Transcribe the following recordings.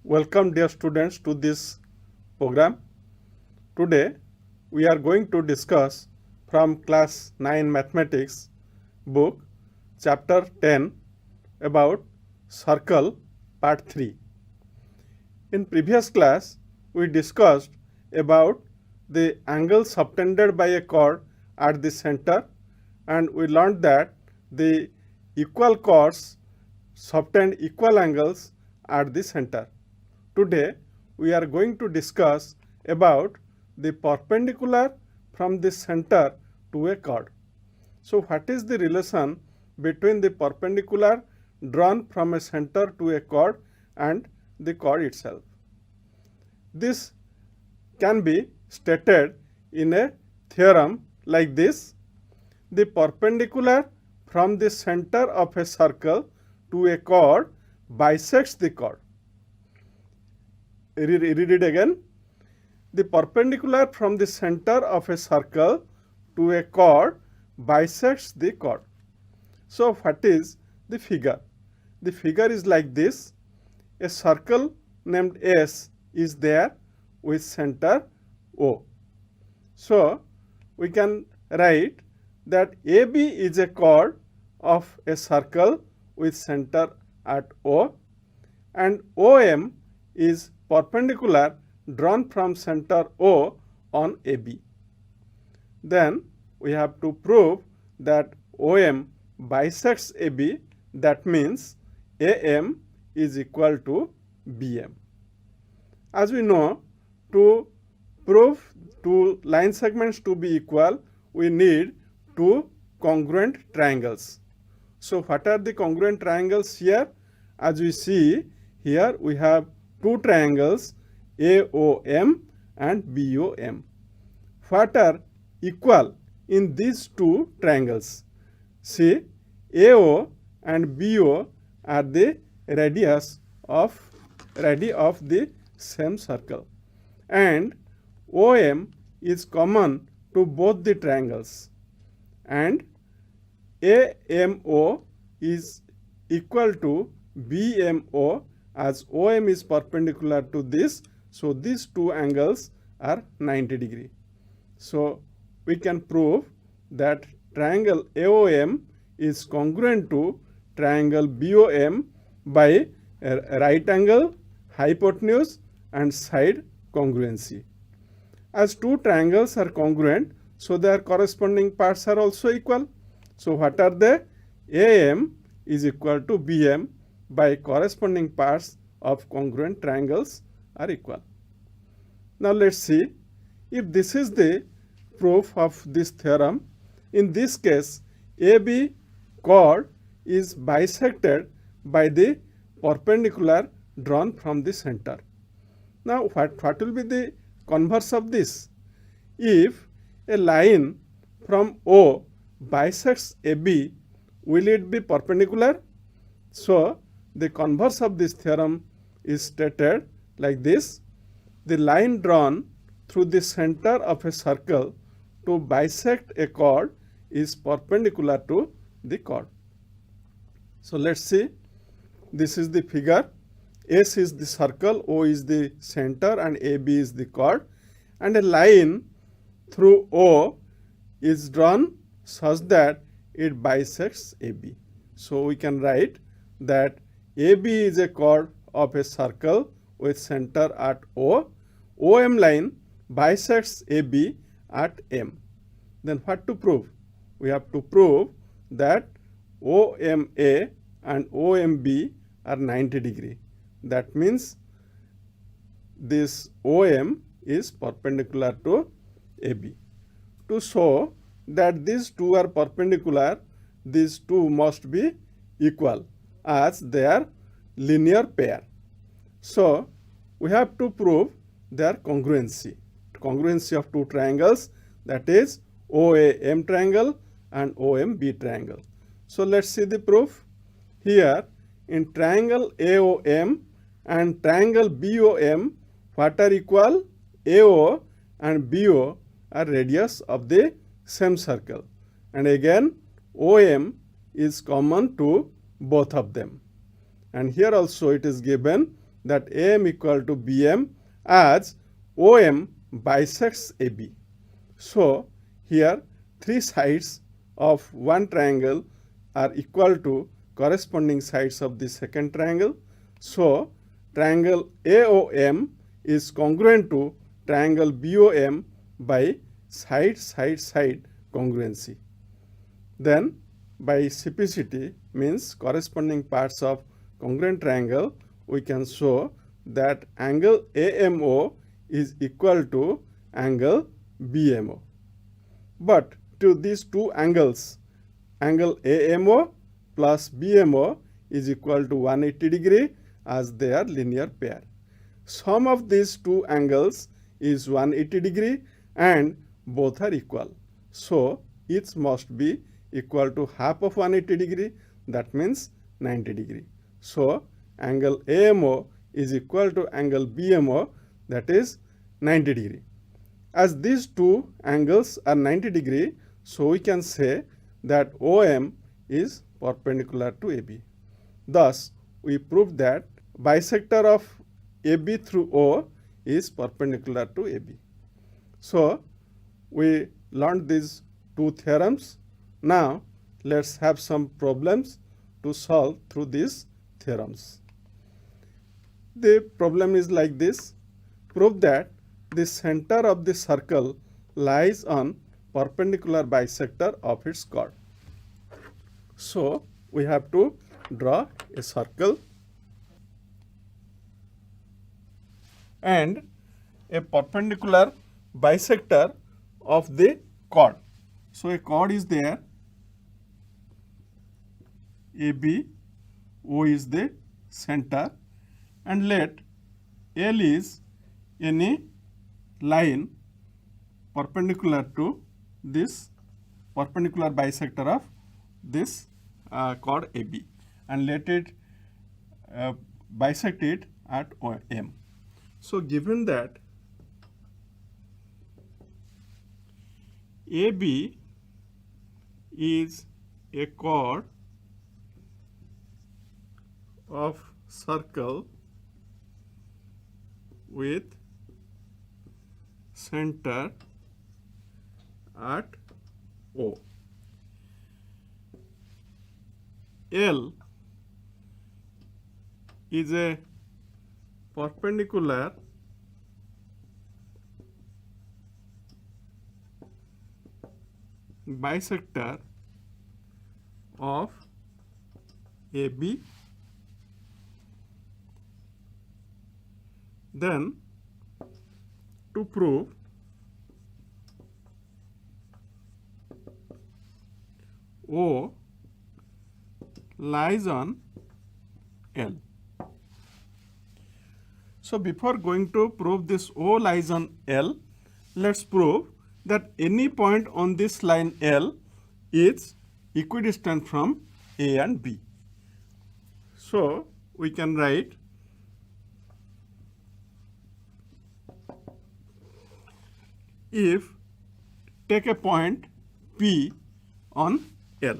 Welcome dear students to this program. Today we are going to discuss from class 9 mathematics book chapter 10 about circle part 3. In previous class we discussed about the angle subtended by a chord at the center, and we learned that the equal chords subtend equal angles at the center. Today we are going to discuss about the perpendicular from the center to a chord. So what is the relation between the perpendicular drawn from a center to a chord and the chord itself? This can be stated in a theorem like this: the perpendicular from the center of a circle to a chord bisects the chord. Read it again. The perpendicular from the center of a circle to a chord bisects the chord. So what is the figure? The figure is like this. A circle named S is there with center O. So we can write that AB is a chord of a circle with center at O, and OM is perpendicular drawn from center O on AB. Then we have to prove that OM bisects AB. That means AM is equal to BM. As we know, to prove two line segments to be equal, we need two congruent triangles. So what are the congruent triangles here? As we see here, we have two triangles AOM and BOM. What are equal in these two triangles? See, AO and BO are the radii of the same circle, and OM is common to both the triangles, and AMO is equal to BMO as OM is perpendicular to this. So these two angles are 90 degree. So we can prove that triangle AOM is congruent to triangle BOM by right angle, hypotenuse and side congruency. As two triangles are congruent, so their corresponding parts are also equal. So what are they? AM is equal to BM by corresponding parts of congruent triangles are equal. Now let's see if this is the proof of this theorem. In this case, AB chord is bisected by the perpendicular drawn from the center. Now what will be the converse of this? If a line from O bisects AB, will it be perpendicular? So the converse of this theorem is stated like this: the line drawn through the center of a circle to bisect a chord is perpendicular to the chord. So let's see. This is the figure. S is the circle, O is the center and AB is the chord, and a line through O is drawn such that it bisects AB. So we can write that AB is a chord of a circle with center at O. OM line bisects AB at M. Then what to prove? We have to prove that OMA and OMB are 90 degree. That means this OM is perpendicular to AB. To show that these two are perpendicular, these two must be equal as they are linear pair. So we have to prove their congruency of two triangles, that is OAM triangle and OMB triangle. So let's see the proof. Here in triangle AOM and triangle BOM, what are equal? AO and BO are radius of the same circle, and again OM is common to both of them. And here also it is given that AM equal to BM as OM bisects AB. So here three sides of one triangle are equal to corresponding sides of the second triangle. So triangle AOM is congruent to triangle BOM by side congruency. Then by CPCT means corresponding parts of congruent triangle, we can show that angle AMO is equal to angle BMO. But to these two angles, angle AMO plus BMO is equal to 180 degree as they are linear pair. Sum of these two angles is 180 degree and both are equal. So each must be equal to half of 180 degree, that means 90 degree. So angle AMO is equal to angle BMO, that is 90 degree. As these two angles are 90 degree, so we can say that OM is perpendicular to AB. Thus, we proved that bisector of AB through O is perpendicular to AB. So, we learned these two theorems. Now, let's have some problems to solve through these theorems. The problem is like this. Prove that the center of the circle lies on perpendicular bisector of its chord. So, we have to draw a circle and a perpendicular bisector of the chord. So, a chord is there, AB, O is the center, and let L is any line perpendicular to this perpendicular bisector of this chord AB, and let it bisect it at M. So, given that AB is a chord of circle with center at O. L is a perpendicular bisector of AB. Then, to prove O lies on L. So, before going to prove this O lies on L, let's prove that any point on this line L is equidistant from A and B. So, we can write if take a point P on L,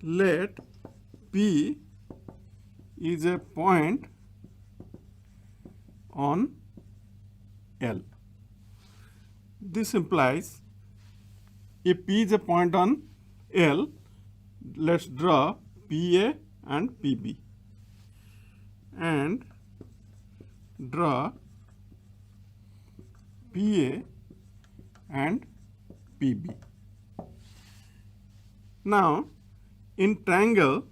let P is a point on L. This implies if P is a point on L, let's draw PA and PB and draw PA and PB. Now, in triangle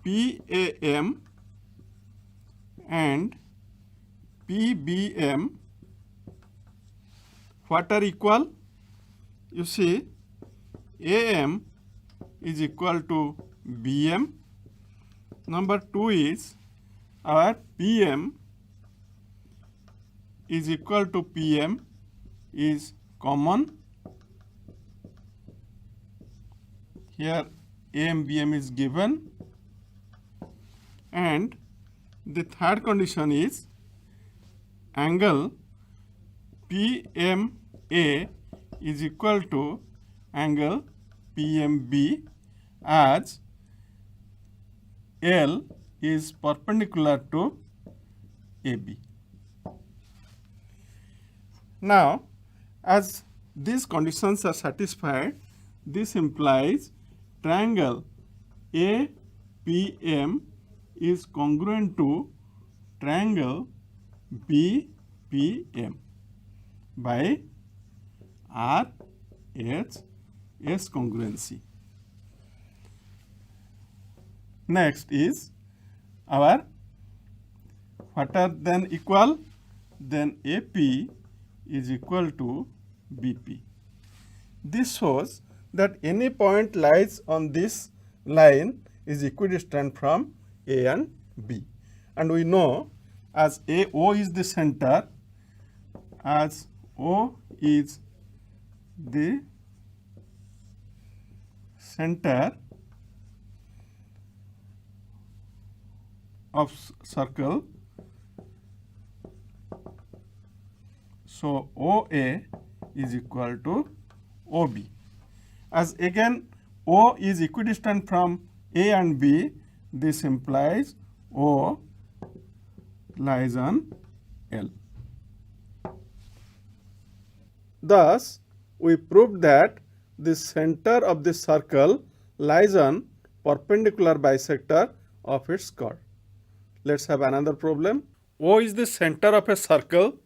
PAM and PBM, what are equal? You see, AM is equal to BM. Number 2 is our PM is equal to PM is common. Here AM, BM is given. And the third condition is angle PMA is equal to angle PMB as L is perpendicular to AB. Now, as these conditions are satisfied, this implies triangle APM is congruent to triangle BPM by RHS congruency. Next is our what are then equal? Then AP is equal to BP. This shows that any point lies on this line is equidistant from A and B. And we know as O is the center, as O is the center of circle, so OA is equal to OB. As again O is equidistant from A and B, this implies O lies on L. Thus, we proved that the center of the circle lies on perpendicular bisector of its chord. Let's have another problem. O is the center of a circle.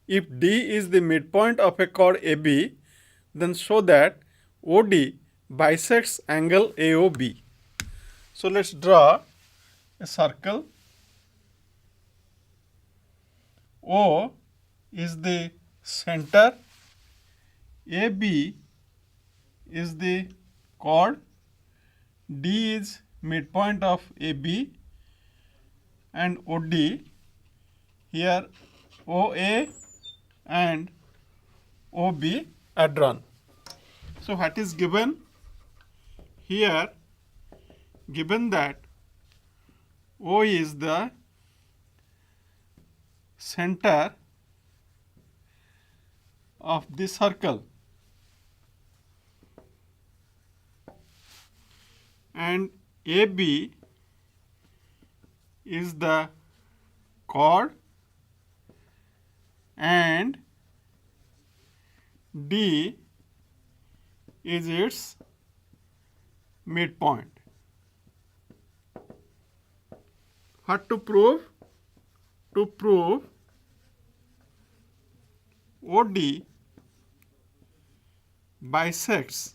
If D is the midpoint of a chord AB, then show that OD bisects angle AOB. So let's draw a circle. O is the center, AB is the chord, D is midpoint of AB, and OD, here OA and OB are drawn. So what is given? Here given that O is the center of the circle and AB is the chord and D is its midpoint. What to prove? To prove OD bisects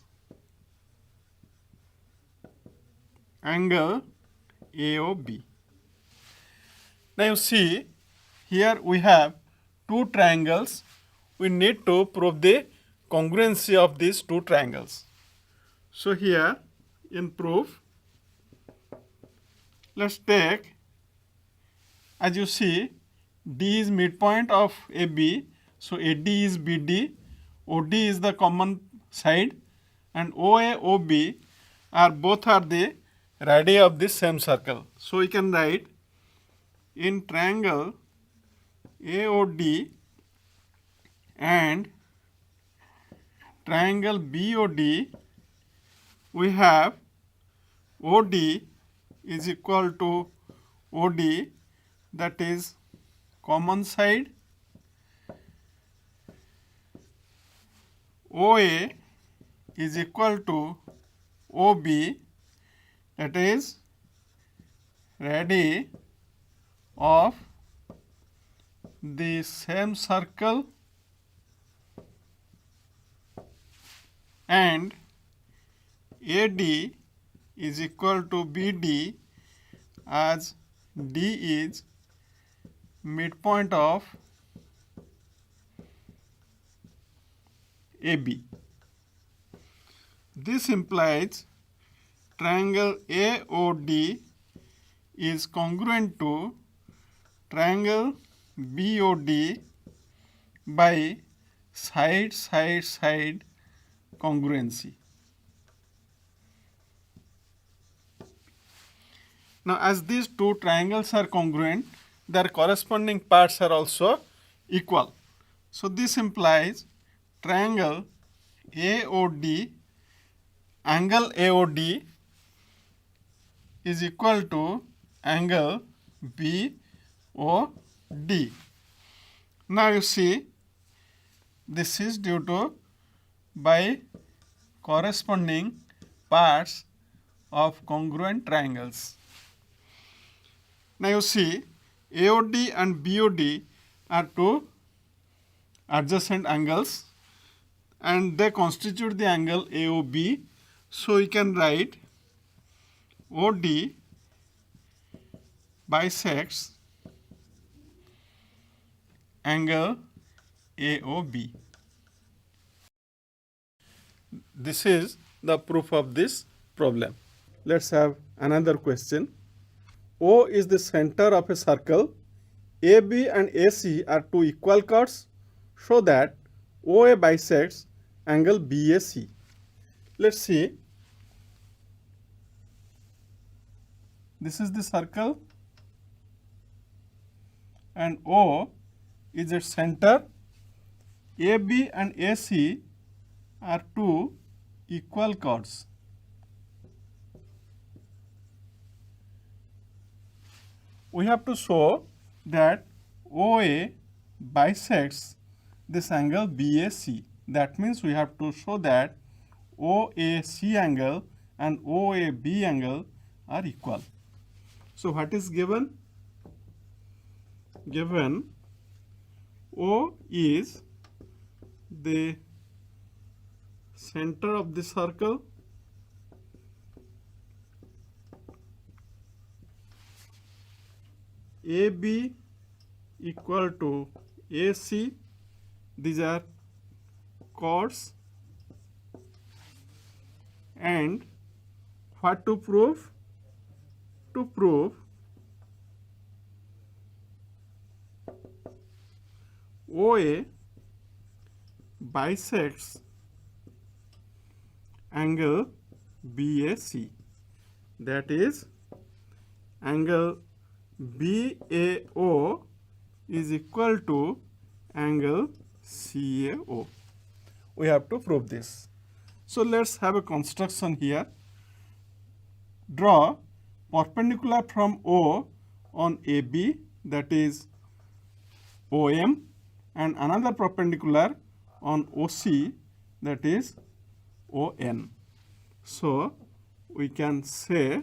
angle AOB. Now you see, here we have two triangles. We need to prove the congruency of these two triangles. So here in proof, let's take, as you see, D is midpoint of AB, so AD is BD, OD is the common side, and OA, OB are both are the radii of this same circle. So we can write in triangle AOD and triangle BOD, we have OD is equal to OD, that is common side, OA is equal to OB, that is radii of the same circle, and AD is equal to BD, as D is midpoint of AB. This implies triangle AOD is congruent to triangle BOD by side congruency. Now, as these two triangles are congruent, their corresponding parts are also equal. So this implies triangle AOD, angle AOD is equal to angle BOD. Now you see this is due to by corresponding parts of congruent triangles. Now you see AOD and BOD are two adjacent angles and they constitute the angle AOB. So you can write OD bisects angle AOB. This is the proof of this problem. Let's have another question. O is the center of a circle. AB and AC are two equal chords. Show that OA bisects angle BAC. Let's see. This is the circle and O is its center. AB and AC are two equal chords. We have to show that OA bisects this angle BAC. That means we have to show that OAC angle and OAB angle are equal. So what is given? Given O is the center of the circle, AB equal to AC, these are chords, and what to prove? To prove OA bisects angle BAC, that is angle BAO is equal to angle CAO. We have to prove this. So let's have a construction here. Draw perpendicular from O on AB, that is OM, and another perpendicular on OC, that is ON. So we can say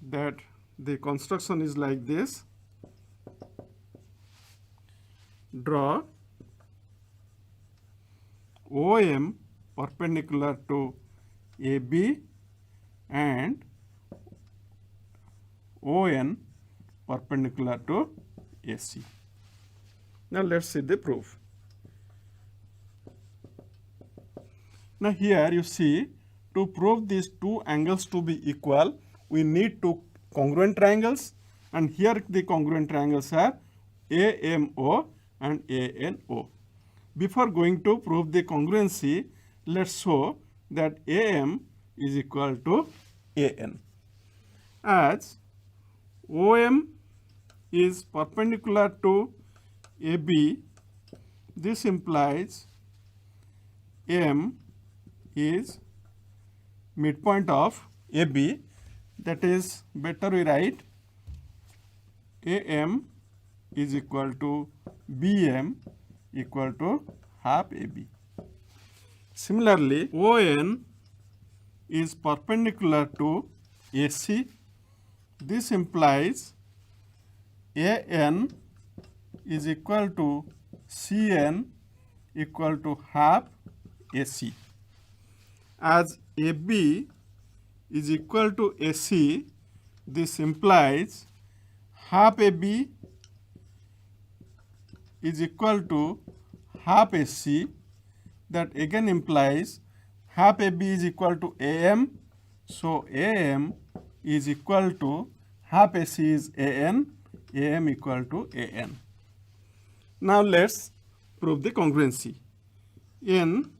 that the construction is like this. Draw OM perpendicular to AB and ON perpendicular to AC. Now let's see the proof. Now here you see, to prove these two angles to be equal, we need two congruent triangles, and here the congruent triangles are AMO and ANO. Before going to prove the congruency, let's show that AM is equal to AN. As OM is perpendicular to AB, this implies M is midpoint of AB, that is better we write AM is equal to BM equal to half AB. Similarly, ON is perpendicular to AC. This implies AN is equal to CN equal to half AC. As AB is equal to AC, this implies half AB is equal to half AC. That again implies half AB is equal to AM. So AM is equal to half AC is AN, AM equal to AN. Now let's prove the congruency. In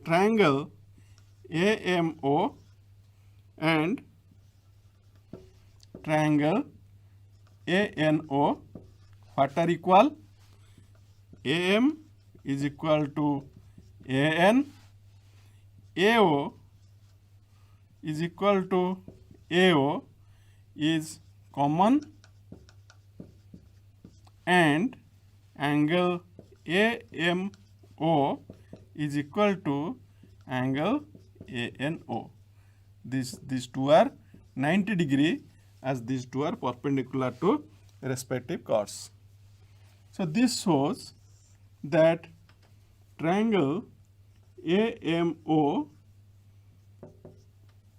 triangle AMO and triangle ANO, what are equal? AM is equal to AN, AO is equal to AO is common and angle AMO is equal to angle ANO. These two are 90 degree as these two are perpendicular to respective chords. So this shows that triangle AMO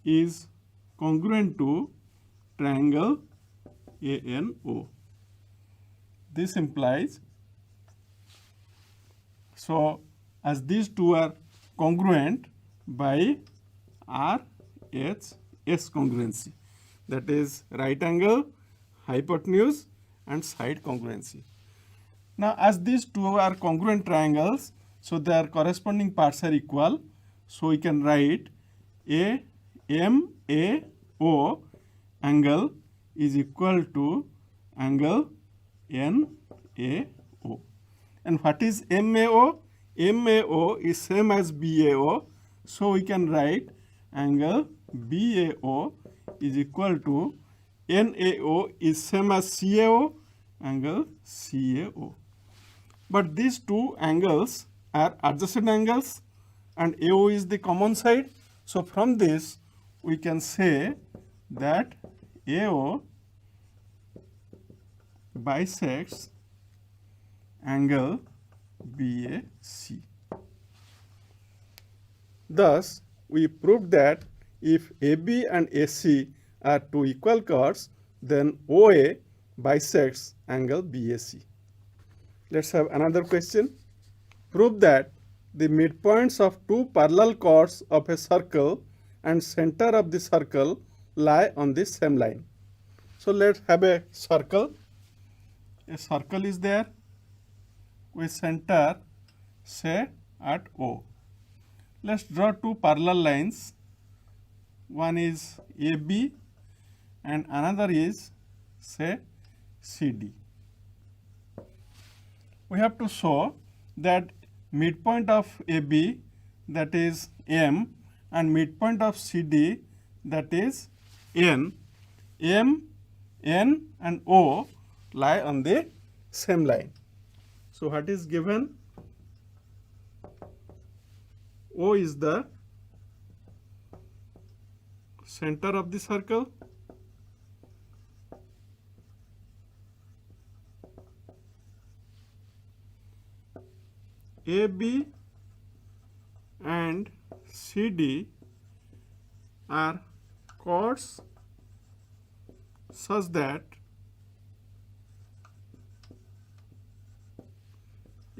is congruent to triangle ANO. This implies, so as these two are congruent by RHS congruency, that is right angle, hypotenuse and side congruency. Now as these two are congruent triangles, so their corresponding parts are equal, so we can write AMAO angle is equal to angle NAO. And what is MAO? MAO is same as BAO, so we can write angle BAO is equal to NAO is same as CAO, angle CAO. But these two angles are adjacent angles and AO is the common side. So from this we can say that AO bisects angle BAC. Thus, we proved that if AB and AC are two equal chords, then OA bisects angle BAC. Let's have another question. Prove that the midpoints of two parallel chords of a circle and center of the circle lie on the same line. So let's have a circle. A circle is there with center say at O. Let's draw two parallel lines. One is AB and another is say CD. We have to show that midpoint of AB, that is M, and midpoint of CD, that is N. M, N and O lie on the same line. So what is given? O is the center of the circle. AB and CD are chords such that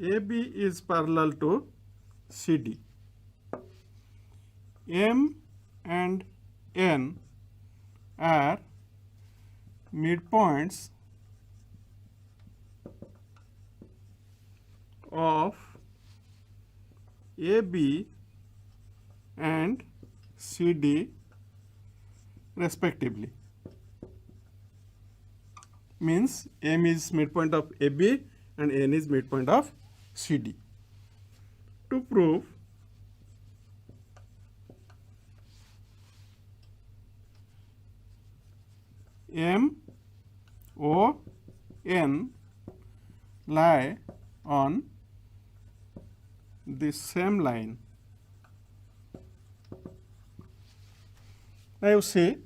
AB is parallel to CD. M and N are midpoints of AB and CD respectively. Means M is midpoint of AB and N is midpoint of CD. To prove M, O, N lie on the same line. Now you see,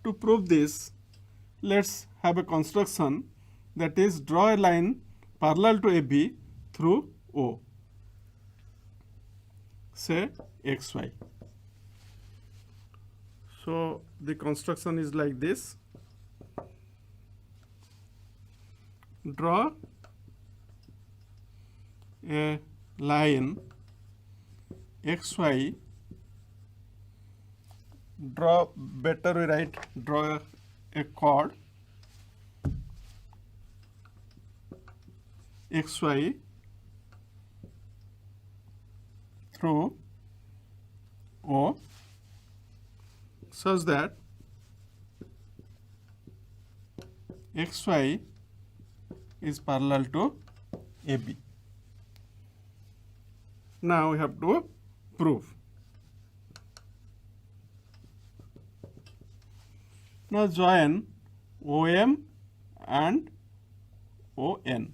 to prove this, let's have a construction, that is draw a line parallel to AB through O, say XY. So the construction is like this. Draw a line XY, draw a chord XY through O such that XY is parallel to AB. Now we have to prove. Now join OM and ON.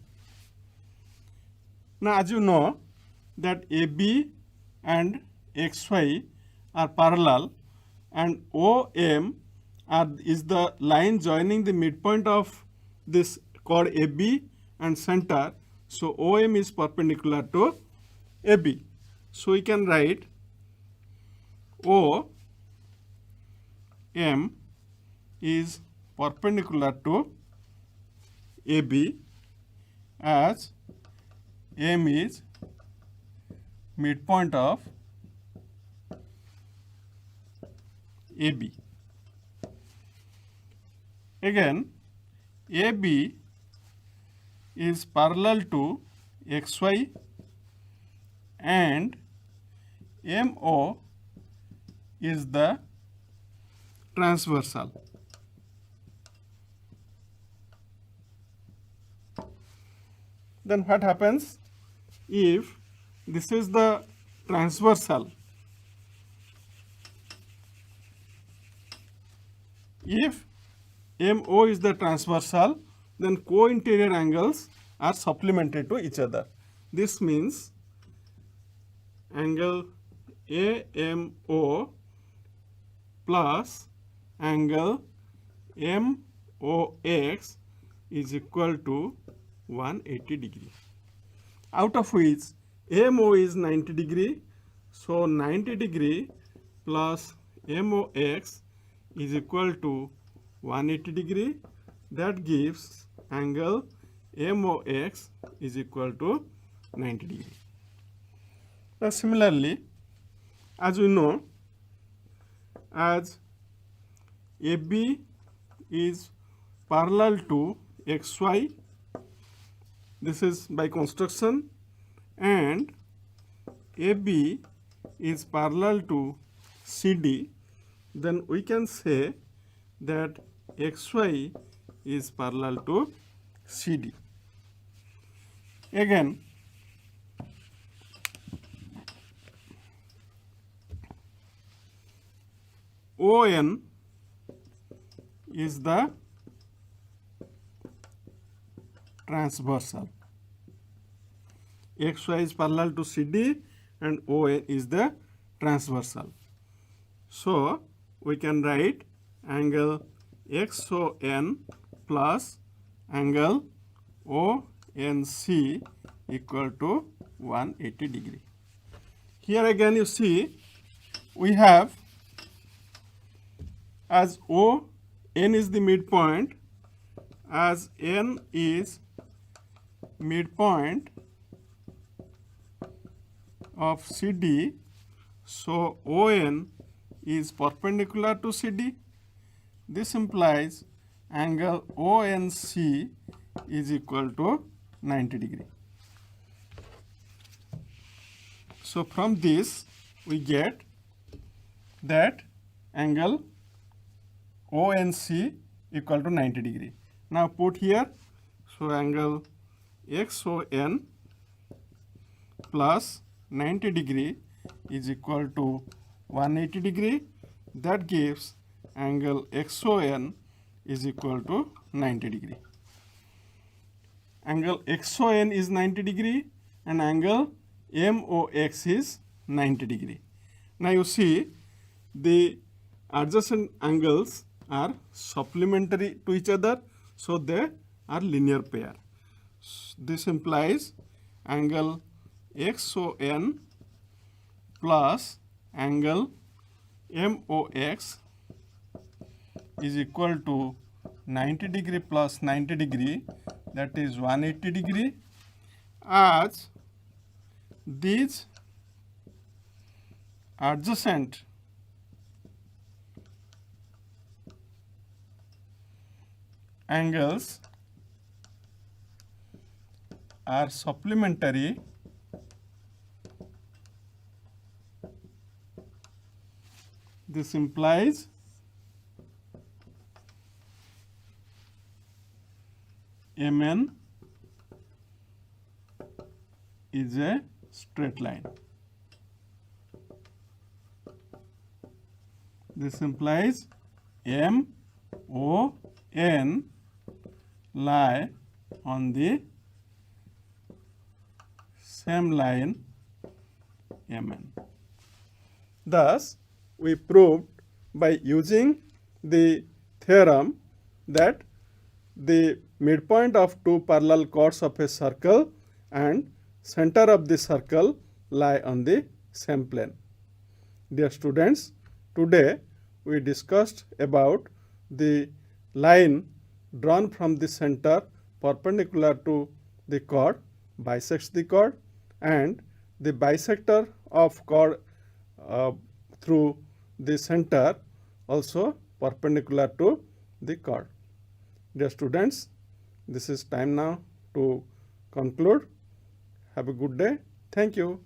Now as you know that AB and XY are parallel and OM is the line joining the midpoint of this chord AB and center. So OM is perpendicular to AB. So we can write OM is perpendicular to AB as M is midpoint of AB. Again, AB is parallel to XY and MO is the transversal. Then what happens if this is the transversal? If MO is the transversal, then co-interior angles are supplemented to each other. This means angle AMO plus angle MOX is equal to 180 degree. Out of which MO is 90 degree. So 90 degree plus MOX is equal to 180 degree. That gives angle MOX is equal to 90 degree. Now similarly, as we know, as AB is parallel to XY, this is by construction, and AB is parallel to CD, then we can say that XY is parallel to CD. Again, ON is the transversal. XY is parallel to CD and ON is the transversal. So we can write angle XON plus angle ONC equal to 180 degree. Here again you see we have, as ON is the midpoint, as N is midpoint of CD, so ON is perpendicular to CD. This implies angle ONC is equal to 90 degree. So from this we get that angle ONC equal to 90 degree. Now put here, so angle XON plus 90 degree is equal to 180 degree. That gives angle XON is equal to 90 degree. Angle XON is 90 degree and angle MOX is 90 degree. Now you see the adjacent angles are supplementary to each other, so they are linear pair. This implies angle XON plus angle MOX is equal to 90 degree plus 90 degree, that is 180 degree, as these adjacent angles are supplementary this implies MN is a straight line. This implies MON N lie on the same line Mn. Thus, we proved by using the theorem that the midpoint of two parallel chords of a circle and center of the circle lie on the same plane. Dear students, today we discussed about the line drawn from the center perpendicular to the chord bisects the chord, and the bisector of chord through the center also perpendicular to the chord. Dear students, this is time now to conclude. Have a good day. Thank you.